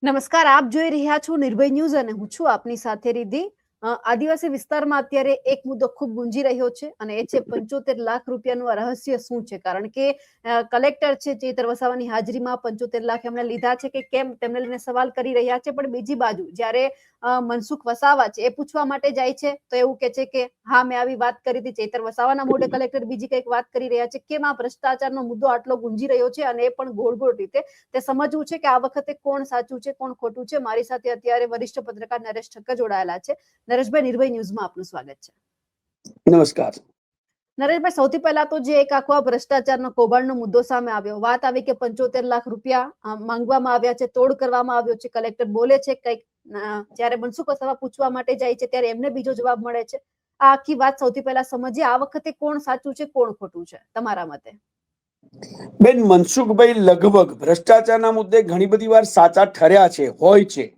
નમસ્કાર, આપ જોઈ રહ્યા છો નિર્ભય ન્યૂઝ અને હું છું આપની સાથે રિદ્ધિ. આદિવાસી વિસ્તારમાં અત્યારે એક મુદ્દો ખૂબ ગુંજી રહ્યો છે અને એ છે 75 લાખ રૂપિયાનું આ રહસ્ય શું છે? કારણ કે કલેક્ટર છે ચેતર વસાવાની હાજરીમાં 75 લાખ એમણે લીધા છે કે કેમ, તેમને લઈને સવાલ કરી રહ્યા છે. પણ બીજી બાજુ જ્યારે મનસુખ વસાવા છે એ પૂછવા માટે જાય છે તો એવું કે છે કે હા, મેં આવી વાત કરી હતી. ચેતર વસાવાના મોઢે કલેક્ટર બીજી કંઈક વાત કરી રહ્યા છે. કેમ આ ભ્રષ્ટાચારનો મુદ્દો આટલો ગુંજી રહ્યો છે અને એ પણ ગોળ ગોળ રીતે તે સમજવું છે કે આ વખતે કોણ સાચું છે કોણ ખોટું છે. મારી સાથે અત્યારે વરિષ્ઠ પત્રકાર નરેશ ઠક્કર જોડાયેલા છે. નરેશભાઈ, નિર્ભય ન્યૂઝમાં આપનું સ્વાગત છે. નમસ્કાર. નરેશભાઈ, સૌથી પહેલા તો જે એક આખો ભ્રષ્ટાચારનો કૌભાંડનો મુદ્દો સામે આવ્યો, વાત આવી કે 75 લાખ રૂપિયા માંગવામાં આવ્યા છે, તોડ કરવામાં આવ્યો છે. કલેક્ટર બોલે છે કંઈક, જ્યારે મનસુખ વસાવા પૂછવા માટે જાય છે ત્યારે એમને બીજો જવાબ મળે છે. આ આખી વાત સૌથી પહેલા સમજીએ. આ વખતે કોણ સાચું છે કોણ ખોટું છે તમારા મતે? બેન, મનસુખભાઈ લગભગ ભ્રષ્ટાચારના મુદ્દે ઘણી બધી વાર સાચા ઠર્યા છે, હોય છે,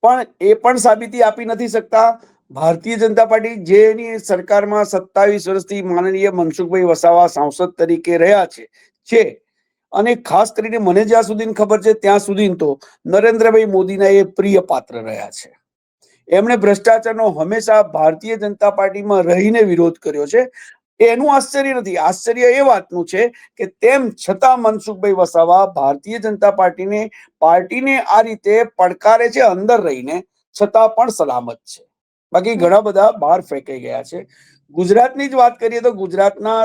પણ એ પણ સાબિતી આપી નથી શકતા. ભારતીય જનતા પાર્ટી જેની સરકારમાં 27 વર્ષથી માનનીય મનસુખભાઈ વસાવા સાંસદ તરીકે રહ્યા છે અને ખાસ કરીને મને જ્યાં સુધી ખબર છે ત્યાં સુધી તો નરેન્દ્રભાઈ મોદીના એ પ્રિય પાત્ર રહ્યા છે. એમણે ભ્રષ્ટાચારનો હંમેશા ભારતીય જનતા પાર્ટીમાં રહીને વિરોધ કર્યો છે. એનું આશ્ચર્ય નથી. આશ્ચર્ય એ વાતનું છે કે તેમ છતાં મનસુખભાઈ વસાવા ભારતીય જનતા પાર્ટીને આ રીતે પડકારે છે અંદર રહીને, છતાં પણ સલામત છે. બાકી ઘણા બધા બહાર ફેંકાઈ ગયા છે. ગુજરાતની જ વાત કરીએ તો ગુજરાતના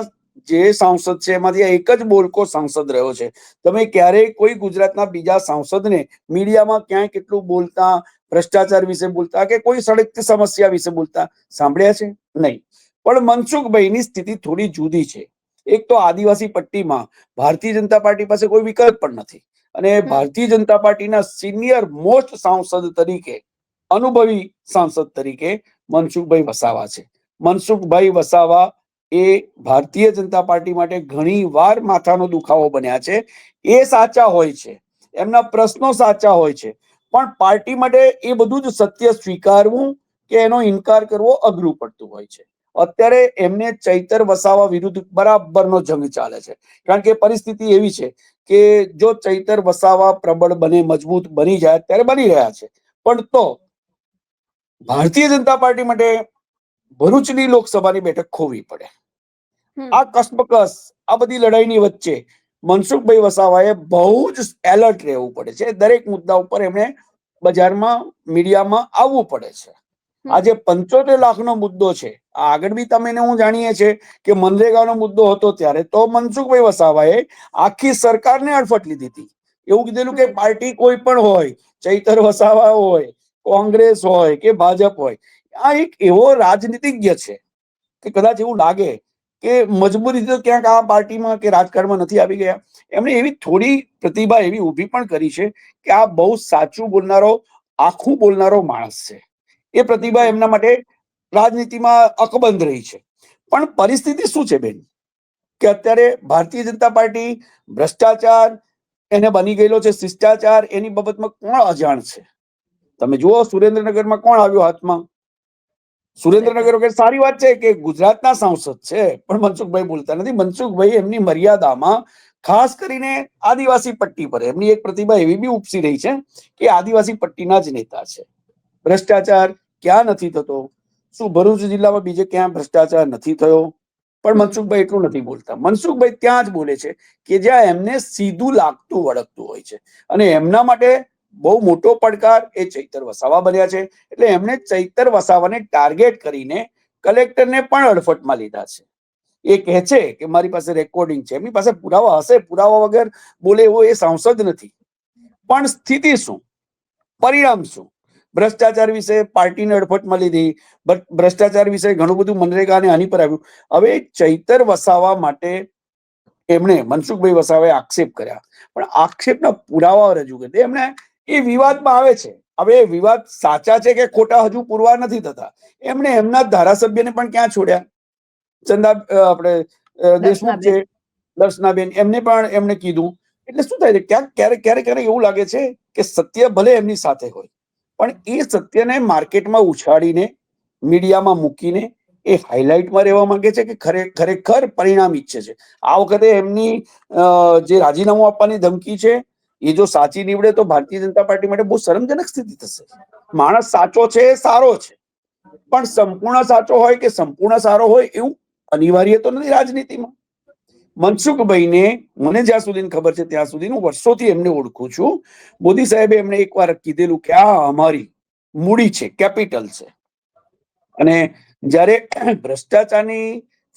જે સાંસદ છે એમાંથી એક જ બોલકો સાંસદ રહ્યો છે. તમે ક્યારેય કોઈ ગુજરાતના બીજા સાંસદને મીડિયામાં ક્યાંય કેટલું બોલતા, ભ્રષ્ટાચાર વિશે બોલતા કે કોઈ સડકની સમસ્યા વિશે બોલતા સાંભળ્યા છે? નહીં. પણ મનસુખભાઈની સ્થિતિ થોડી જુદી છે. એક તો આદિવાસી પટ્ટીમાં ભારતીય જનતા પાર્ટી પાસે કોઈ વિકલ્પ પણ નથી અને ભારતીય જનતા પાર્ટીના સિનિયર મોસ્ટ સાંસદ તરીકે, અનુભવી સાંસદ તરીકે મનસુખભાઈ વસાવા છે. મનસુખભાઈ વસાવા એ ભારતીય જનતા પાર્ટી માટે ઘણી વાર માથાનો દુખાવો બન્યા છે. એ સાચા હોય છે, એમના પ્રશ્નો સાચા હોય છે, પણ પાર્ટી માટે એ બધું જ સત્ય સ્વીકારવું કે એનો ઇનકાર કરવો અઘરું પડતું હોય છે. અત્યારે એમને ચૈતર વસાવા વિરુદ્ધ બરાબરનો જંગ ચાલે છે, કારણ કે પરિસ્થિતિ એવી છે કે જો ચૈતર વસાવા પ્રબળ બને, મજબૂત બની જાય, ત્યારે બની રહ્યા છે, પણ તો ભારતીય જનતા પાર્ટી માટે ભરૂચની લોકસભાની બેઠક ખોવી પડે. આ કસમકસ, આ બધી લડાઈની વચ્ચે મનસુખભાઈ વસાવાએ બહુ જ એલર્ટ રહેવું પડે છે. દરેક મુદ્દા ઉપર એમણે બજારમાં, મીડિયામાં આવવું પડે છે. આજે 75 લાખનો મુદ્દો છે. આગળ બી તમે હું જાણીએ છીએ કે મનરેગાનો મુદ્દો હતો ત્યારે તો મનસુખભાઈ વસાવાએ આખી સરકારને અડફટ લીધી હતી. એવું કીધેલું કે પાર્ટી કોઈ પણ હોય, ચૈતર વસાવા હોય, કોંગ્રેસ હોય કે ભાજપ હોય, આ એક એવો રાજનીતિજ્ઞ છે કે કદાચ એવું લાગે કે મજબૂરી તો ક્યાંક આ પાર્ટીમાં કે રાજકારણમાં નથી આવી ગયા. એમણે એવી થોડી પ્રતિભા એવી ઊભી પણ કરી છે કે આ બહુ સાચું બોલનારો, આખું બોલનારો માણસ છે. એ પ્રતિભા એમના માટે રાજનીતિમાં અકબંધ રહી છે. પણ પરિસ્થિતિ શું છે બેન, કે અત્યારે ભારતીય જનતા પાર્ટી ભ્રષ્ટાચાર એને બની ગયેલો છે, શિષ્ટાચાર, એની બાબતમાં કોણ અજાણ છે? તમે જુઓ, સુરેન્દ્રનગરમાં કોણ આવ્યો હાથમાં? સુરેન્દ્રનગર વગર સારી વાત છે કે ગુજરાતના સાંસદ છે, પણ મનસુખભાઈ બોલતા નથી. મનસુખભાઈ એમની મર્યાદામાં, ખાસ કરીને આદિવાસી પટ્ટી પર એમની એક પ્રતિભા એવી બી ઉપસી રહી છે કે આદિવાસી પટ્ટીના જ નેતા છે. ભ્રષ્ટાચાર ક્યાં નથી થતો? શું ભરૂચ જિલ્લામાં બીજે ક્યાં ભ્રષ્ટાચાર નથી થયો? પણ મનસુખભાઈ એટલું નથી બોલતા. મનસુખભાઈ ત્યાં જ બોલે છે કે જ્યાં એમને સીધું લાગતું વળગતું હોય છે. અને એમના માટે બહુ મોટો પડકાર એ ચૈતર વસાવા બન્યા છે. એટલે એમણે ચૈતર વસાવાને ટાર્ગેટ કરીને કલેક્ટરને પણ અડફટમાં લીધા છે. એ કહે છે કે મારી પાસે રેકોર્ડિંગ છે. એમની પાસે પુરાવા હશે, પુરાવા વગર બોલે એવો એ સાંસદ નથી. પણ સ્થિતિ શું, પરિણામ શું? ભ્રષ્ટાચાર વિશે પાર્ટીને અડફટમાં લીધી, ભ્રષ્ટાચાર વિશે ઘણું બધું મનરેગા અને આની પર આવ્યું. હવે ચૈતર વસાવા માટે એમણે, મનસુખભાઈ વસાવાએ આક્ષેપ કર્યા, પણ આક્ષેપના પુરાવા રજૂ કરી. એમણે એ વિવાદમાં આવે છે. હવે એ વિવાદ સાચા છે કે ખોટા હજુ પુરવાર નથી થતા. એમણે એમના ધારાસભ્યને પણ ક્યાં છોડ્યા? ચંદા આપણે દેશમુખ છે, દર્શનાબેન, એમને પણ એમણે કીધું. એટલે શું થાય છે, ક્યાંક ક્યારેક ક્યારેક એવું લાગે છે કે સત્ય ભલે એમની સાથે હોય, પણ એ સત્યને માર્કેટમાં ઉછાળીને, મીડિયામાં મૂકીને એ હાઇલાઇટમાં રહેવા માંગે છે કે ખરેખર પરિણામ ઈચ્છે છે. આ વખતે એમની જે રાજીનામું આપવાની ધમકી છે, એ જો સાચી નીવડે તો ભારતીય જનતા પાર્ટી માટે બહુ શરમજનક સ્થિતિ થશે. માણસ સાચો છે, સારો છે, પણ સંપૂર્ણ સાચો હોય કે સંપૂર્ણ સારો હોય એવું અનિવાર્ય તો નથી રાજનીતિમાં. મનસુખભાઈને મને જ્યાં સુધી ખબર છે ત્યાં સુધી હું વર્ષોથી એમને ઓળખું છું. મોદી સાહેબે એમને એકવાર કીધેલું કે આ અમારી મૂડી છે, કેપિટલ છે. અને જ્યારે ભ્રષ્ટાચારની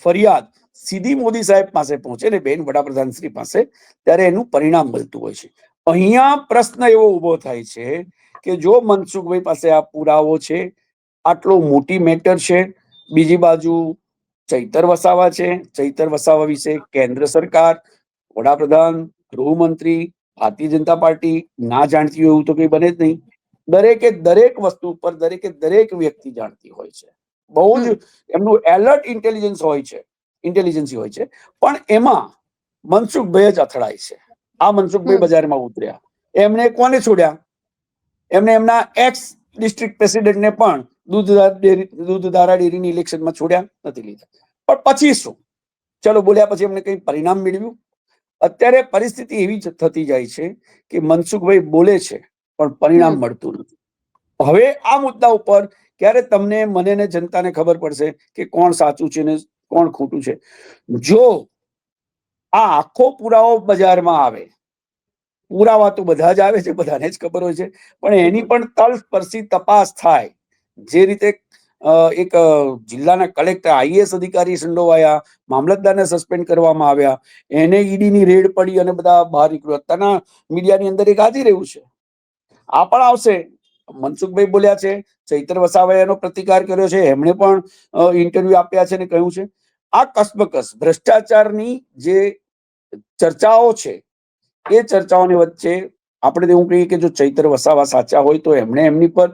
ફરિયાદ સીધી મોદી સાહેબ પાસે પહોંચે ને બેન વડાપ્રધાન શ્રી પાસે, ત્યારે એનું પરિણામ મળતું હોય છે. અહીંયા પ્રશ્ન એવો ઉભો થાય છે કે જો મનસુખભાઈ પાસે આ પુરાવો છે, આટલો મોટી મેટર છે, બીજી બાજુ ચૈતર વસાવા છે, ચૈતર વસાવા વિશે કેન્દ્ર સરકાર, વડાપ્રધાન, ગૃહમંત્રી, ભારતીય જનતા પાર્ટી ના જાણતી હોય એવું તો કઈ બને જ નહીં. દરેકે દરેક વસ્તુ પર દરેક વ્યક્તિ જાણતી હોય છે. બહુ જ એમનું એલર્ટ ઇન્ટેલિજન્સી હોય છે. પણ એમાં મનસુખભાઈ જ અથડાય છે. આ મનસુખભાઈ બજારમાં ઉતર્યા, એમને કોને છોડ્યા? એમને એમના એક્સ ડિસ્ટ્રિક્ટ પ્રેસિડેન્ટને પણ દૂધધારા ડેરીની ઇલેક્શનમાં છોડ્યા નથી લીધા. પણ પછી શું? ચલો બોલ્યા પછી એમને કઈ પરિણામ મેળવ્યું? અત્યારે પરિસ્થિતિ એવી થતી જાય છે કે મનસુખભાઈ બોલે છે પણ પરિણામ મળતું નથી. હવે આ મુદ્દા ઉપર ક્યારે તમને, મને ને જનતાને ખબર પડશે કે કોણ સાચું છે ને કોણ ખોટું છે. જો આ આખો પુરાવો બજારમાં આવે, પુરાવા તો બધા જ આવે છે, બધાને જ ખબર હોય છે, પણ એની પણ તલસ્પર્શી તપાસ થાય. જે રીતે એક જિલ્લાના કલેક્ટર, આઈએએસ અધિકારી સંડોવાયા, મામલતદારને સસ્પેન્ડ કરવામાં આવ્યા, એને ઈડીની રેડ પડી અને બધા બહાર નીકળ્યું. અત્યારના મીડિયાની અંદર એક ગાજી રહ્યું છે. આ પણ આવશે. મનસુખભાઈ બોલ્યા છે, ચૈતર વસાવાએ એનો પ્રતિકાર કર્યો છે, એમણે પણ ઇન્ટરવ્યુ આપ્યા છે અને કહ્યું છે. આ કસબકસ ભ્રષ્ટાચારની જે ચર્ચાઓ છે એ ચર્ચાઓની વચ્ચે આપણે એવું કહીએ કે જો ચૈતર વસાવા સાચા હોય તો એમણે એમની પર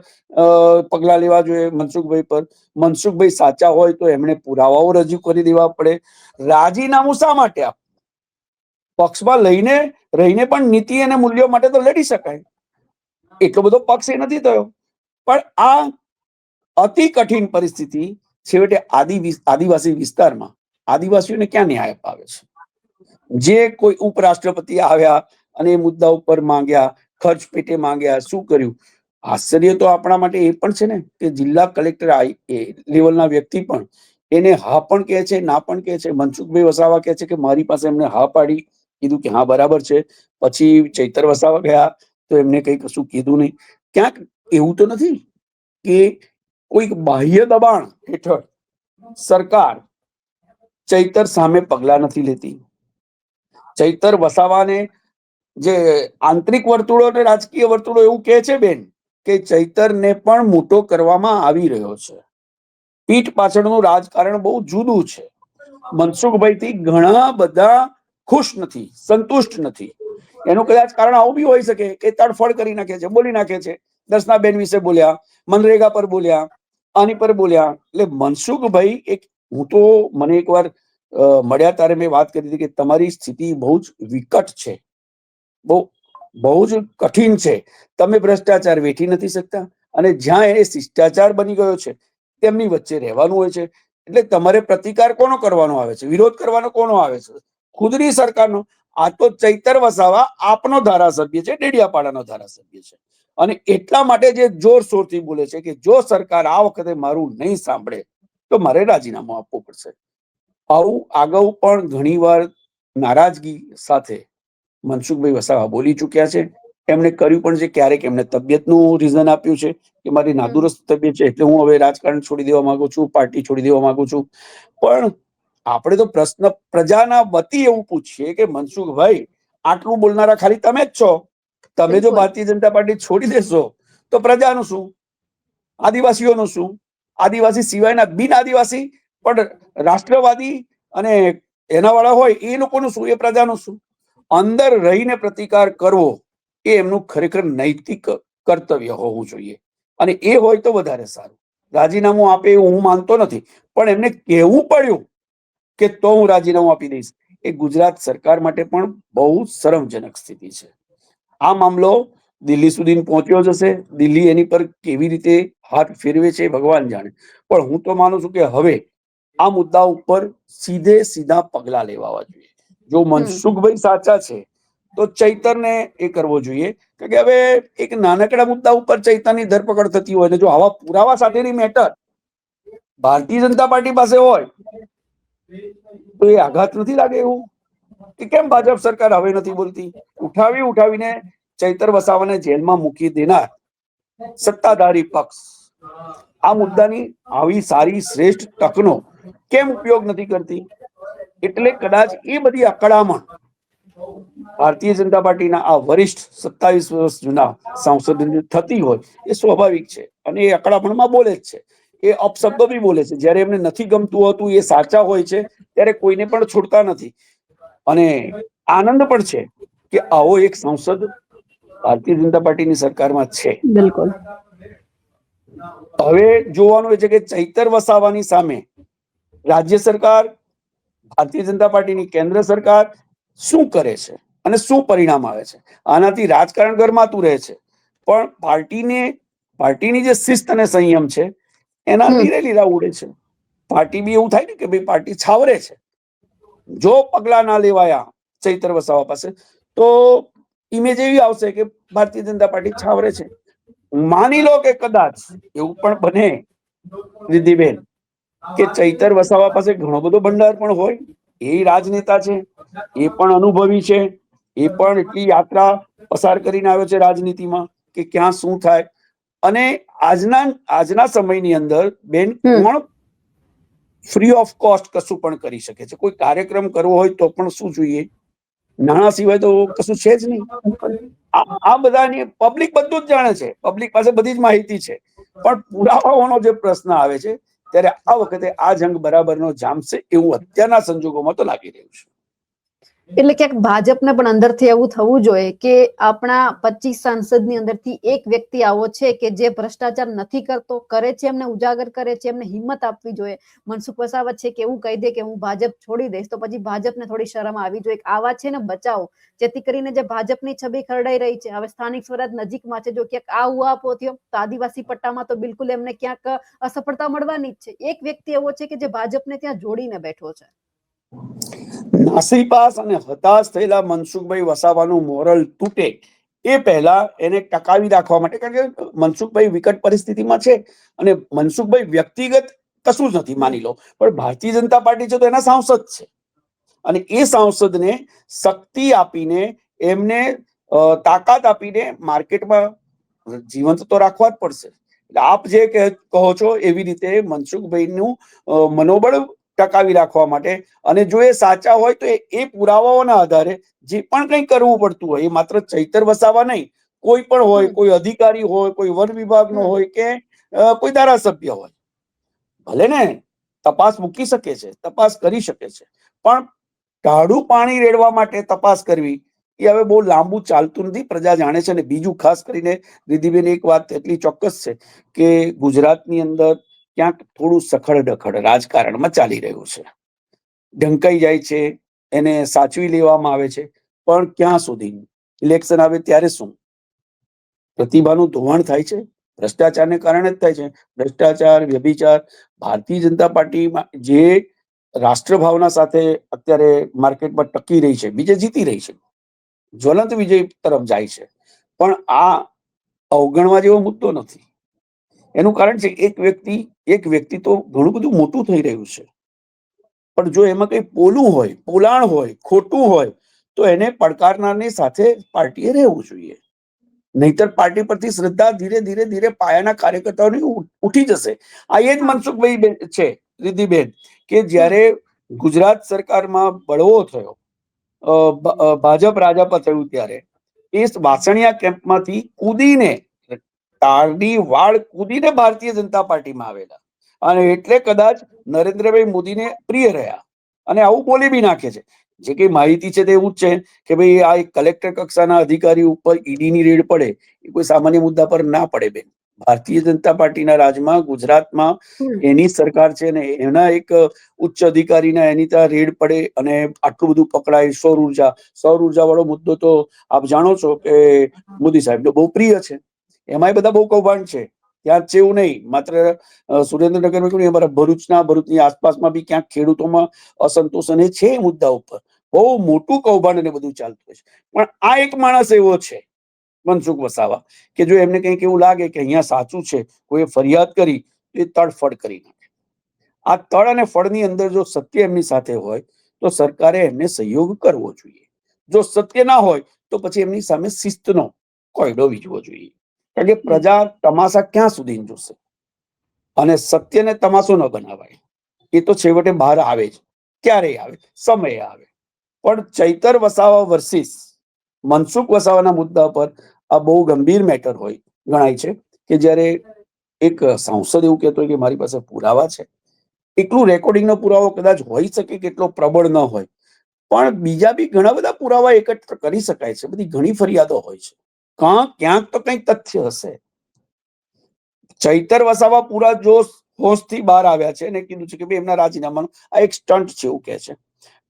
પગલા લેવા જોઈએ, મનસુખભાઈ પર. મનસુખભાઈ સાચા હોય તો એમણે પુરાવાઓ રજૂ કરી દેવા પડે. રાજીનામું શા માટે આપવું? પક્ષમાં રહીને પણ નીતિ અને મૂલ્યો માટે તો લડી શકાય. એટલો બધો પક્ષ એ નથી થયો. પણ આ અતિ કઠિન પરિસ્થિતિ છેવટે આદિવાસી વિસ્તારમાં આદિવાસીઓને ક્યાં ન્યાય અપાવે છે? જે કોઈ ઉપરાષ્ટ્રપતિ આવ્યા અને એ મુદ્દા ઉપર માંગ્યા, ખર્ચ પેટે માંગ્યા, શું કર્યું? આશ્ચર્ય તો આપણા માટે એ પણ છે ને કે જિલ્લા કલેક્ટર લેવલના વ્યક્તિ પણ એને હા પણ કહે છે, ના પણ કહે છે. મનસુખભાઈ વસાવા કહે છે કે મારી પાસે એમને હા પાડી, કીધું કે હા બરાબર છે. પછી ચૈતર વસાવા ગયા તો એમને કઈ કશું કીધું નહીં. ક્યાંક એવું તો નથી કે કોઈક બાહ્ય દબાણ હેઠળ સરકાર ચૈતર સામે પગલા નથી લેતી? ચૈતર વસાવાને જે આંતરિક વર્તુળો અને રાજકીય વર્તુળો એવું કહે છે બેન કે ચૈતરને પણ મોટો કરવામાં આવી રહ્યો છે. પીઠ પાછળનું રાજકારણ બહુ જુદું છે. મનસુખભાઈ થી ઘણા બધા ખુશ નથી, સંતુષ્ટ નથી. એનું કદાચ કારણ આવું બી હોઈ શકે કે તડફડ કરી નાખે છે, બોલી નાખે છે. દર્શનાબેન વિશે બોલ્યા, મનરેગા પર બોલ્યા, આની પર બોલ્યા. એટલે મનસુખભાઈ હું તો મને એકવાર મળ્યા ત્યારે મેં વાત કરી હતી કે તમારી સ્થિતિ બહુ જ વિકટ છે, બહુ જ કઠિન છે. તમે ભ્રષ્ટાચાર વેઠી નથી શકતા અને જ્યાં એ શિષ્ટાચાર બની ગયો છે તેમની વચ્ચે રહેવાનું હોય છે. એટલે તમારે પ્રતિકાર કોનો કરવાનો આવે છે? વિરોધ કરવાનો કોનો આવે છે? ખુદની સરકારનો. આ તો ચૈતર વસાવા આપનો ધારાસભ્ય છે, ડેડિયાપાડાનો ધારાસભ્ય છે, અને એટલા માટે જે જોરશોરથી બોલે છે કે જો સરકાર આ વખતે મારું નહીં સાંભળે તો મારે રાજીનામું આપવું પડશે. આવું અગાઉ પણ ઘણીવાર નારાજગી સાથે મનસુખભાઈ વસાવા બોલી ચુક્યા છે. એમણે કર્યું પણ છે. ક્યારેક એમને તબિયતનું રીઝન આપ્યું છે કે મારી નાદુરસ્ત તબિયત છે એટલે હું હવે રાજકારણ છોડી દેવા માંગુ છું, પાર્ટી છોડી દેવા માંગુ છું. પણ આપણે તો પ્રશ્ન પ્રજાના વતી એવું પૂછીએ કે મનસુખભાઈ, આટલું બોલનારા ખાલી તમે જ છો. તમે જો ભારતીય જનતા પાર્ટી છોડી દેશો તો પ્રજાનું શું? આદિવાસીઓનું શું? આદિવાસી સિવાયના બિન આદિવાસી પણ રાષ્ટ્રવાદી અને એના વાળા હોય એ લોકોનું શું? એ પ્રજાનું શું? અંદર રહીને પ્રતિકાર કરવો એ એમનું ખરેખર નૈતિક કર્તવ્ય હોવું જોઈએ, અને એ હોય તો વધારે સારું. રાજીનામું આપે એવું હું માનતો નથી, પણ એમને કહેવું પડ્યું કે તો હું રાજીનામું આપી દઈશ. એ ગુજરાત સરકાર માટે પણ બહુ શરમજનક સ્થિતિ છે. આ મામલો દિલ્હી સુધી પહોંચ્યો જશે. દિલ્હી એની પર કેવી રીતે હાથ ફેરવે છે ભગવાન જાણે. પણ હું તો માનું છું કે હવે આ મુદ્દા ઉપર સીધા પગલા લેવા જોઈએ. જો મનસુખભાઈ સાચા છે તો ચૈતરને એ કરવો જોઈએ. કારણ કે હવે એક નાનકડા મુદ્દા ઉપર ચૈતરની ધરપકડ થતી હોય ને જો આવા પુરાવા સાથેની મેટર ભારતીય જનતા પાર્ટી પાસે હોય તો એ આઘાત નથી લાગે એવું કે કેમ ભાજપ સરકાર હવે નથી બોલતી? ઉઠાવીને ચૈતર વસાવાને જેલમાં મૂકી દેનાર સત્તાધારી પક્ષ આ મુદ્દાની આવી સારી શ્રેષ્ઠ તકનો કેમ ઉપયોગ નથી કરતી? એટલે કદાચ એ બધી અકળામણ ભારતીય જનતા પાર્ટીના આ વરિષ્ઠ 27 વર્ષ જૂના સાંસદોને થતી હોય એ સ્વાભાવિક છે અને એ અકળામણમાં બોલે જ છે. એ અપશબ્દો બી બોલે છે. જ્યારે એમને નથી ગમતું હોતું, એ સાચા હોય છે, ત્યારે કોઈને પણ છોડતા નથી. અને આનંદ પણ છે કે આવો એક સાંસદ ભારતીય જનતા પાર્ટીની સરકારમાં છે. બિલકુલ. હવે જોવાનું એ છે કે ચૈતર વસાવાની સામે રાજ્ય સરકાર, ભારતીય જનતા પાર્ટીની કેન્દ્ર સરકાર શું કરે છે અને શું પરિણામ આવે છે. આનાથી રાજકારણ ગરમાતું રહે છે, પણ પાર્ટીની જે શિસ્ત અને સંયમ છે એના લીરે લીરા ઉડે છે. પાર્ટી બી એવું થાય ને કે ભાઈ પાર્ટી છાવરે છે. જો પગલા ના લેવાયા ચૈતર વસાવા પાસે તો ઇમેજ એવી આવશે કે ભારતીય જનતા પાર્ટી છાવરે છે. માની લો કે કદાચ એવું પણ બને રિદ્ધિબેન કે ચૈતર વસાવા પાસે ઘણો બધો ભંડાર પણ હોય, એ રાજનેતા છે, એ પણ અનુભવી છે, એ પણ એટલી યાત્રા પસાર કરીને આવ્યો છે રાજનીતિમાં કે ક્યાં શું થાય. અને આજના સમયની અંદર બેન કોણ ફ્રી ઓફ કોસ્ટ કશું પણ કરી શકે છે? કોઈ કાર્યક્રમ કરવો હોય તો પણ શું જોઈએ? નાણાં સિવાય તો કશું છે જ નહીં. આ બધાની પબ્લિક બધું જ જાણે છે, પબ્લિક પાસે બધી જ માહિતી છે, પણ પુરાવાઓનો જે પ્રશ્ન આવે છે ત્યારે આ વખતે આ જંગ બરાબરનો જામશે એવું અત્યારના સંજોગોમાં તો લાગી રહ્યું છે. એટલે ક્યાંક ભાજપને પણ અંદરથી એવું થવું જોઈએ કે આપણા 25 સાંસદની અંદરથી એક વ્યક્તિ આવો છે કે જે ભ્રષ્ટાચાર નથી કરતો, કરે છે, એમને ઉજાગર કરે છે, એમને હિંમત આપવી જોઈએ. મનસુખ વસાવા છે કે એવું કહી દે કે હું ભાજપ છોડી દઈશ, તો પછી ભાજપને થોડી શરમ આવી જોઈએ. આવા છે ને બચાવો, જેથી કરીને જે ભાજપની છબી ખરડાઈ રહી છે. હવે સ્થાનિક સ્વરાજ નજીકમાં છે, જો ક્યાંક આ ઉહાપો થયો તો આદિવાસી પટ્ટામાં તો બિલકુલ એમને ક્યાંક અસફળતા મળવાની જ છે. એક વ્યક્તિ એવો છે કે જે ભાજપને ત્યાં જોડીને બેઠો છે. નાસીપાસ અને હતાશ થયેલા મનસુખભાઈ વસાવાનું મોરલ તૂટે એ પહેલા એને ટકાવી રાખવા માટે, કારણ કે મનસુખભાઈ વિકટ પરિસ્થિતિમાં છે અને મનસુખભાઈ વ્યક્તિગત કશું જ નથી માની લો, પણ ભારતીય જનતા પાર્ટી છે તો એના સાંસદ છે અને એ સાંસદને શક્તિ આપીને, એમને તાકાત આપીને માર્કેટમાં જીવંત તો રાખવા જ પડશે. એટલે આપ જે કહો છો એવી રીતે મનસુખભાઈનું મનોબળ ટકાવી રાખવા માટે, અને જો એ સાચા હોય તો એ પુરાવાઓના આધારે જે પણ કંઈ કરવું પડતું હોય, એ માત્ર ચૈતર વસાવા નહીં, કોઈ પણ હોય, કોઈ અધિકારી હોય, કોઈ વન વિભાગનો હોય કે કોઈ ધારાસભ્ય હોય, ભલે ને તપાસ મૂકી શકે છે, તપાસ કરી શકે છે, પણ ટાઢું પાણી રેડવા માટે તપાસ કરવી એ હવે બહુ લાંબુ ચાલતું નથી, પ્રજા જાણે છે. અને બીજું ખાસ કરીને દીદીબેન એક વાત એટલી ચોક્કસ છે કે ગુજરાતની અંદર ક્યાંક થોડું સખડ ડખડ રાજકારણમાં ચાલી રહ્યું છે. ઢંકાઈ જાય છે, એને સાચવી લેવામાં આવે છે, પણ ક્યાં સુધી? ઇલેક્શન આવે ત્યારે શું? પ્રતિભાનું ધોવાણ થાય છે, ભ્રષ્ટાચારને કારણે જ થાય છે. ભ્રષ્ટાચાર, વ્યભિચાર. ભારતીય જનતા પાર્ટીમાં જે રાષ્ટ્રભાવના સાથે અત્યારે માર્કેટમાં ટકી રહી છે, બીજે જીતી રહી છે, જ્વલંત વિજય તરફ જાય છે, પણ આ અવગણવા જેવો મુદ્દો નથી. એનું કારણ છે એક વ્યક્તિ તો ઘણું બધું મોટું થઈ રહ્યું છે, પણ જો એમાં કઈ પોલું હોય, પોલાણ હોય, ખોટું હોય તો એને પડકારનારની સાથે પાર્ટીએ રહેવું જોઈએ. નહીતર પાર્ટી પરથી શ્રદ્ધા ધીરે ધીરે ધીરે પાયાના કાર્યકર્તાઓની ઉઠી જશે. આ એ જ મનસુખભાઈ છે રિદ્ધિબેન કે જ્યારે ગુજરાત સરકારમાં બળવો થયો, ભાજપ રાજાપા થયું, ત્યારે એ વાસણિયા કેમ્પમાંથી કૂદીને, તારડી વાળ કૂદીને ભારતીય જનતા પાર્ટીમાં આવેલા, અને એટલે કદાચ નરેન્દ્રભાઈ મોદીને પ્રિય રહ્યા. અને આવું બોલી બી નાખે છે. જે કઈ માહિતી છે તે એવું જ છે કે ભાઈ આ એક કલેક્ટર કક્ષાના અધિકારી ઉપર ઈડીની રેડ પડે એ કોઈ સામાન્ય મુદ્દા પર ના પડે બેન. ભારતીય જનતા પાર્ટીના રાજમાં ગુજરાતમાં એની સરકાર છે ને એના એક ઉચ્ચ અધિકારીના એની ત્યાં રેડ પડે અને આટલું બધું પકડાય. સૌર ઉર્જા વાળો મુદ્દો તો આપ જાણો છો કે મોદી સાહેબ બહુ પ્રિય છે, એમાંય બધા બહુ કૌભાંડ છે. ત્યાં જ છે એવું નહીં, માત્ર સુરેન્દ્રનગરમાં અમારા ભરૂચની આસપાસમાં બી ક્યાંક ખેડૂતોમાં અસંતોષ અને છે મુદ્દા ઉપર, બહુ મોટું કૌભાંડ અને બધું ચાલતું હોય છે. પણ આ એક માણસ એવો છે મનસુખ વસાવા કે જો એમને કંઈક એવું લાગે કે અહીંયા સાચું છે, કોઈ ફરિયાદ કરી તો એ તડફડ કરી નાખે. આ તળ અને ફળની અંદર જો સત્ય એમની સાથે હોય તો સરકારે એમને સહયોગ કરવો જોઈએ. જો સત્ય ના હોય તો પછી એમની સામે શિસ્તનો કોયડો વીજવો જોઈએ. કારણ કે પ્રજા તમાશા ક્યાં સુધી જોશે, અને સત્યને તમાશો ન બનાવાય. એ તો છેવટે બહાર આવે જ, ક્યારેય આવે, સમયે આવે. પણ ચૈતર વસાવા વર્સિસ મનસુખ વસાવાના મુદ્દા પર આ બહુ ગંભીર મેટર હોય ગણાય છે કે જ્યારે એક સાંસદ એવું કહેતો હોય કે મારી પાસે પુરાવા છે, એટલું રેકોર્ડિંગનો પુરાવો કદાચ હોઈ શકે કે એટલો પ્રબળ ન હોય, પણ બીજા બી ઘણા બધા પુરાવા એકત્ર કરી શકાય છે. બધી ઘણી ફરિયાદો હોય છે, ક્યાંક તો કંઈક તથ્ય હશે. ચૈતર વસાવા પૂરા જોશ હોશથી બહાર આવ્યા છે અને કીધું છે કે ભાઈ એમના રાજીનામાનું આ એક સ્ટન્ટ છે એવું કહે છે.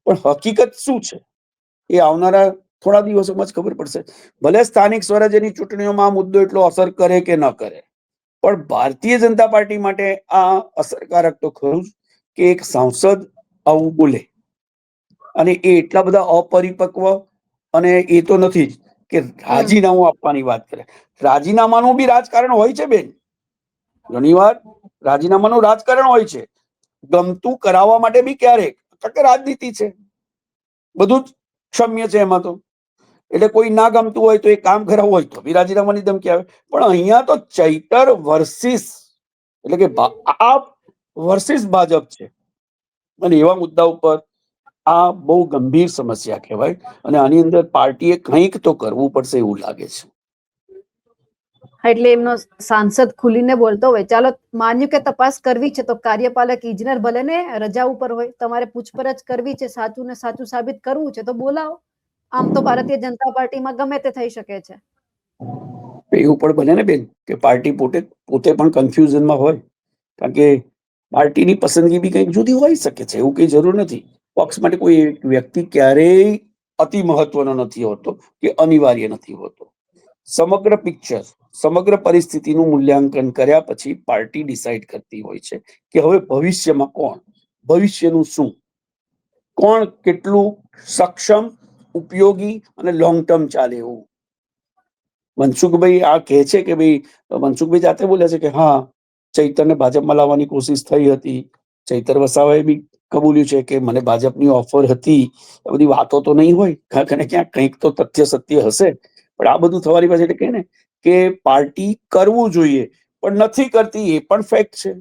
પણ હકીકત શું છે એ આવનારા થોડા દિવસોમાં જ ખબર પડશે. ભલે સ્થાનિક સ્વરાજ્યની ચૂંટણીઓમાં આ મુદ્દો એટલો અસર કરે કે ન કરે, પણ ભારતીય જનતા પાર્ટી માટે આ અસરકારક તો ખરું જ કે એક સાંસદ આવું બોલે. અને એ એટલા બધા અપરિપક્વ, અને એ તો નથી જ કે રાજીનામું આપવાની વાત કરે. રાજીનામાનું બી રાજકારણ હોય છે બેન. ઘણીવાર રાજીનામાનું રાજકારણ હોય છે. ગમતું કરાવવા માટે બી ક્યારેક, કારણ કે રાજનીતિ છે, બધું જ ક્ષમ્ય છે એમાં તો. એટલે કોઈ ના ગમતું હોય તો એ કામ કરાવવું હોય તો બી રાજીનામાની ધમકી આવે. પણ અહીંયા તો ચૈતર વર્સિસ, એટલે કે આપ વર્સિસ ભાજપ છે, અને એવા મુદ્દા ઉપર આ બહુ ગંભીર સમસ્યા કહેવાય. અને આની અંદર પાર્ટીએ કંઈક તો કરવું પડશે એવું લાગે છે. એટલે એમનો સાંસદ ખુલીને બોલતો હોય, ચાલો માન્યું કે તપાસ કરવી છે તો કાર્યપાલક ઇજનેર ભલે ને રજા ઉપર હોય, તમારે પૂછપરછ કરવી છે, સાચું ને સાચું સાબિત કરવું છે તો બોલાવો. આમ તો ભારતીય જનતા પાર્ટીમાં ગમે તે થઈ શકે છે. એવું પણ બને ને બેન કે પાર્ટી પોતે પણ કન્ફ્યુઝનમાં હોય, કારણ કે પાર્ટીની પસંદગી બી કંઈક જુદી હોઈ શકે છે. એવું કઈ જરૂર નથી. પક્ષ માટે કોઈ એક વ્યક્તિ ક્યારેય અતિ મહત્વનો નથી હોતો કે અનિવાર્ય નથી હોતો. સમગ્ર પિક્ચર, સમગ્ર પરિસ્થિતિનું મૂલ્યાંકન કર્યા પછી પાર્ટી ડિસાઈડ કરતી હોય છે કે હવે ભવિષ્યમાં કોણ, ભવિષ્યનું શું, કોણ કેટલું સક્ષમ, ઉપયોગી અને લોંગ ટર્મ ચાલે એવું. મનસુખભાઈ આ કહે છે કે ભાઈ, મનસુખભાઈ જાતે બોલ્યા છે કે હા ચૈતરને ભાજપમાં લાવવાની કોશિશ થઈ હતી. ચૈતર વસાવાએ બી કબૂલ્યું છે કે મને ભાજપની ઓફર હતી. એ બધી વાતો તો નહીં હોય, ક્યાંક ને ક્યાંક કંઈક તો તથ્ય સત્ય હશે. પણ આ બધું થવાની પાછળ એટલે કે ને કે પાર્ટી કરવું જોઈએ પણ નથી કરતી, એ પણ ફેક્ટ છે.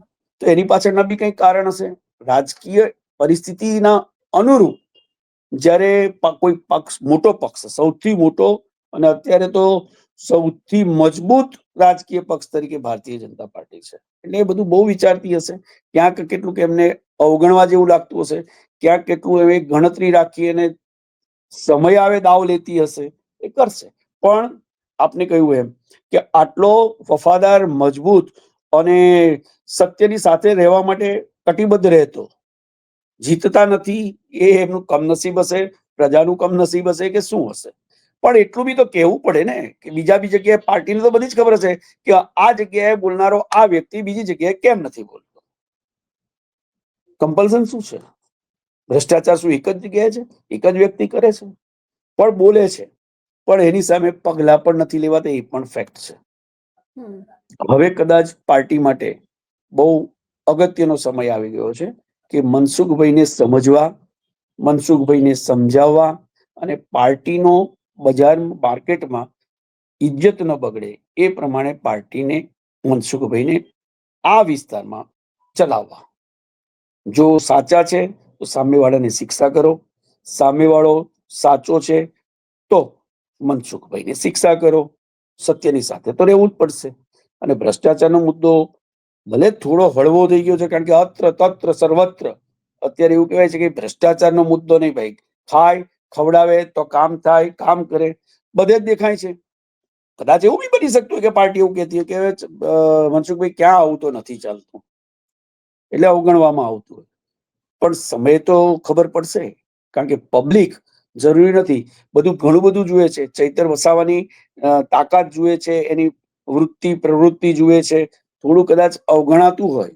તો એની પાછળના બી કંઈક કારણ હશે. રાજકીય પરિસ્થિતિના અનુરૂપ જ્યારે કોઈ પક્ષ, મોટો પક્ષ, સૌથી મોટો અને અત્યારે તો સૌથી મજબૂત રાજકીય પક્ષ તરીકે ભારતીય જનતા પાર્ટી છે, એટલે એ બધું બહુ વિચારતી હશે. ક્યાંક કેટલું એમને અવગણવા જેવું લાગતું હશે, ક્યાંક કેટલું એ ગણતરી રાખી અને સમય આવે દાવ લેતી હશે, એ કરશે. પણ આપને કહ્યું એમ કે આટલો વફાદાર, મજબૂત અને સત્યની સાથે રહેવા માટે કટિબદ્ધ રહેતો જીતતા નથી, એ એમનું કમનસીબ હશે, પ્રજાનું કમનસીબ હશે કે શું હશે. પણ એટલું બી તો કહેવું પડે ને કે બીજા બી જગ્યાએ પાર્ટીને તો બધી જ ખબર હશે કે આ જગ્યાએ બોલનારો આ વ્યક્તિ બીજી જગ્યાએ કેમ નથી બોલતો. કમ્પલ્સન શું છે? ભ્રષ્ટાચાર શું એક જ જગ્યાએ છે? એક જ વ્યક્તિ કરે છે પણ બોલે છે, પણ એની સામે પગલા પણ નથી લેવાતા, એ પણ ફેક્ટ છે. હવે કદાચ પાર્ટી માટે બહુ અગત્યનો સમય આવી ગયો છે કે મનસુખભાઈને સમજવા, મનસુખભાઈને સમજાવવા અને પાર્ટીનો બજાર, માર્કેટમાં ઇજ્જત ન બગડે એ પ્રમાણે પાર્ટીને, મનસુખભાઈને આ વિસ્તારમાં ચલાવવા. જો સાચા છે તો સામેવાળાને શિક્ષા કરો, સામેવાળો સાચો છે તો મનસુખભાઈને શિક્ષા કરો. સત્યની સાથે તો રહેવું જ પડશે. અને ભ્રષ્ટાચારનો મુદ્દો ભલે થોડો હળવો થઈ ગયો છે, કારણ કે અત્ર તત્ર સર્વત્ર અત્યારે એવું કહેવાય છે કે ભ્રષ્ટાચારનો મુદ્દો નહીં ભાઈ, ખાય ખવડાવે તો કામ થાય, કામ કરે, બધે જ દેખાય છે. કદાચ એવું બી બની શકતું કે પાર્ટી એવું કહેતી હોય કે મનસુખભાઈ ક્યાં આવું તો નથી ચાલતું, એટલે અવગણવામાં આવતું હોય. પણ સમય તો ખબર પડશે, કારણ કે પબ્લિક જરૂરી નથી બધું, ઘણું બધું જુએ છે. ચૈતર વસાવાની તાકાત જુએ છે, એની વૃત્તિ પ્રવૃત્તિ જુએ છે. થોડું કદાચ અવગણાતું હોય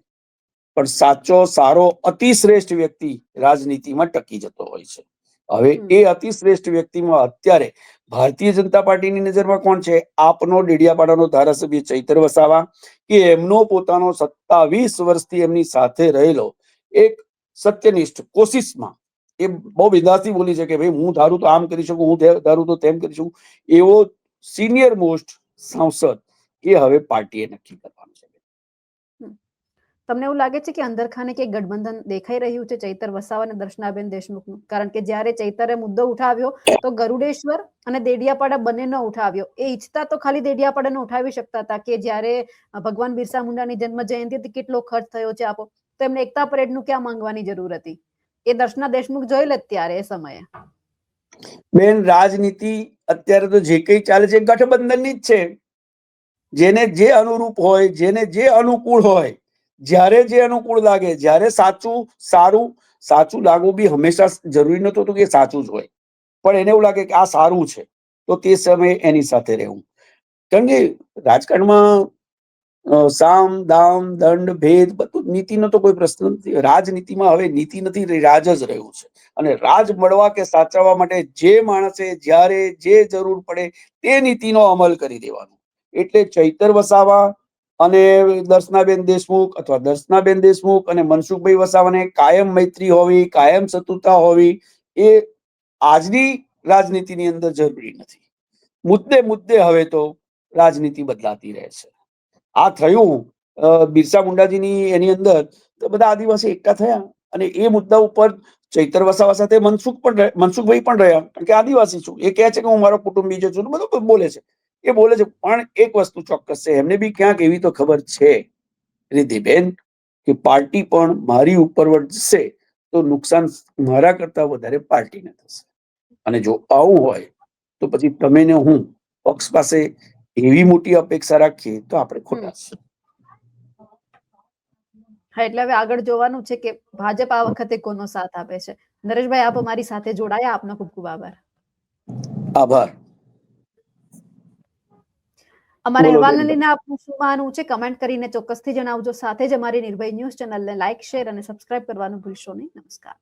પણ સાચો, સારો, અતિ શ્રેષ્ઠ વ્યક્તિ રાજનીતિમાં ટકી જતો હોય છે. હવે એ અતિ શ્રેષ્ઠ વ્યક્તિમાં અત્યારે ભારતીય જનતા પાર્ટીની નજરમાં કોણ છે? આપનો ડેડિયાપાડાનો ધારાસભ્ય ચૈતર વસાવા, કે એમનો પોતાનો 27 વર્ષથી એમની સાથે રહેલો એક સત્યનિષ્ઠ કોશિશમાં એ બહુ બિંદાસથી બોલી છે કે ભાઈ હું ધારું તો આમ કરી શકું, હું ધારું તો તેમ કરી શકું, એવો સિનિયર મોસ્ટ સાંસદ એ હવે પાર્ટીએ નક્કી કરવાનું છે. તમને એવું લાગે છે કે અંદરખાને કે ગઠબંધન દેખાઈ રહ્યું છે ચૈતર વસાવા અને દર્શનાબેન દેશમુખનું? કારણ કે જ્યારે ચૈતરે મુદ્દો ઉઠાવ્યો તો ગરુડેશ્વર અને દેડિયાપાડા બંનેનો ઉઠાવ્યો. એ ઈચ્છતા તો ખાલી દેડિયાપાડાનો ઉઠાવી શકતા હતા કે જ્યારે ભગવાન બિરસા મુંડાની જન્મ જયંતિ હતી કેટલો ખર્ચ થયો છે આપો, તો એમને એકતા પરેડનું ક્યાં માંગવાની જરૂર હતી? એ દર્શના દેશમુખ જોઈ લે ત્યારે એ સમયે. બેન, રાજનીતિ અત્યારે તો જે કઈ ચાલે છે ગઠબંધનની જ છે. જેને જે અનુરૂપ હોય, જેને જે અનુકૂળ હોય, જ્યારે જે અનુકૂળ લાગે, જ્યારે સાચું સાચું લાગવું બી હંમેશા જરૂરી નતું કે સાચું જ હોય, પણ એને એવું લાગે કે આ સારું છે તો તે સમયે એની સાથે રહેવું. કારણ કે રાજકારણમાં સામ દામ દંડ ભેદ બધું નીતિનો તો કોઈ પ્રશ્ન નથી. રાજનીતિમાં હવે નીતિ નથી, રાજ જ રહ્યું છે. અને રાજ મળવા કે સાચવવા માટે જે માણસે જ્યારે જે જરૂર પડે તે નીતિનો અમલ કરી દેવાનો. એટલે ચૈતર વસાવા અને દર્શનાબેન દેશમુખ અથવા દર્શનાબેન દેશમુખ અને મનસુખભાઈ વસાવાને કાયમ મૈત્રી હોવી, કાયમ શત્રુતા હોવી એ આજની રાજનીતિની અંદર જરૂરી નથી. મુદ્દે હવે તો રાજનીતિ બદલાતી રહે છે. આ થયું બિરસા મુંડાજીની એની અંદર તો બધા આદિવાસી એકઠા થયા અને એ મુદ્દા ઉપર ચૈતર વસાવા સાથે મનસુખભાઈ પણ રહ્યા, કારણ કે આદિવાસી છું. એ કહે છે કે હું મારો કુટુંબી છું, બધું બોલે છે. એ બોલે છે, પણ એક વસ્તુ ચોક્કસ છે, એમને બી ક્યાંક એવી તો ખબર છે રિદ્ધિબેન કે પાર્ટી પણ મારી ઉપર વધશે તો નુકસાન મારા કરતા વધારે પાર્ટીને થશે. અને જો આવું હોય તો પછી તમે ને હું પક્ષ પાસે એવી મોટી અપેક્ષા રાખીએ તો આપણે ખોટા છે. હા, એટલે હવે આગળ જોવાનું છે કે ભાજપ આ વખતે કોનો સાથ આપે છે. નરેશભાઈ, આપ અમારી સાથે જોડાયા, આપનો ખૂબ ખૂબ આભાર. આભાર. અમારા બોલો અહેવાલને બેન. લઈને આપનું શું માનવું છે કમેન્ટ કરીને ચોક્કસથી જણાવજો. સાથે જ અમારી નિર્ભય ન્યૂઝ ચેનલને લાઇક, શેર અને સબસ્ક્રાઇબ કરવાનું ભૂલશો નહીં. નમસ્કાર.